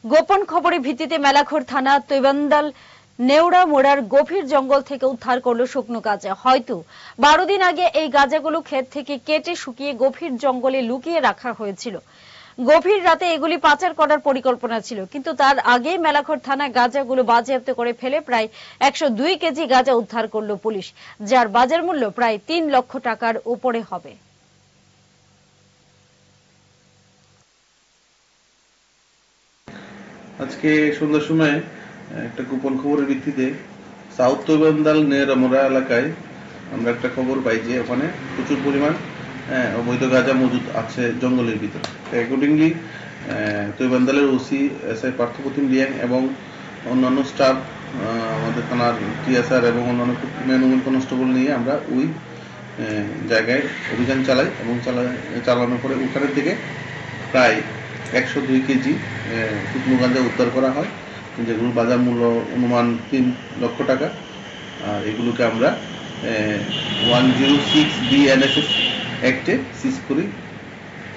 গোপন খবরের ভিত্তিতে মেলাঘর থানা তৈবান্দাল নেওড়া মোড়ার গভীর জঙ্গল থেকে উদ্ধার করলো শুকনো গাঁজা। হয়তো 12 দিন আগে এই গাঁজাগুলো ক্ষেত থেকে কেটে শুকিয়ে গভীর জঙ্গলে লুকিয়ে রাখা হয়েছিল। গভীর রাতে এগুলি পাচার করার পরিকল্পনা ছিল, কিন্তু তার আগে মেলাঘর থানা গাঁজাগুলো বাজেয়াপ্ত করে ফেলে প্রায় 102 কেজি গাঁজা উদ্ধার করলো পুলিশ, যার বাজার মূল্য প্রায় 3 লক্ষ টাকার উপরে হবে। আজকে সন্ধ্যার সময় একটা গোপন খবরের ভিত্তিতে সাউথ তৈবান্দাল নেড়ামোড়া এলাকায় আমরা একটা খবর পাই যে ওখানে প্রচুর পরিমাণ অবৈধ গাঁজা মজুদ আছে জঙ্গলের ভিতরে। অ্যাকর্ডিংলি তৈবান্দালের ওসি SI পার্থপ্রতিম লিয়াং এবং অন্যান্য স্টাফ, আমাদের থানার TSR এবং অন্যান্য ম্যানুয়াল কনস্টেবল নিয়ে আমরা ওই জায়গায় অভিযান চালাই এবং চালানোর পরে ওখানের থেকে প্রায় 102 কেজি শুকনো গাঁজা উদ্ধার করা হয়, যেগুলোর বাজার মূল্য অনুমান 3 লক্ষ টাকা। আর এগুলোকে আমরা 106 BNSS অ্যাক্টে সিজ করি।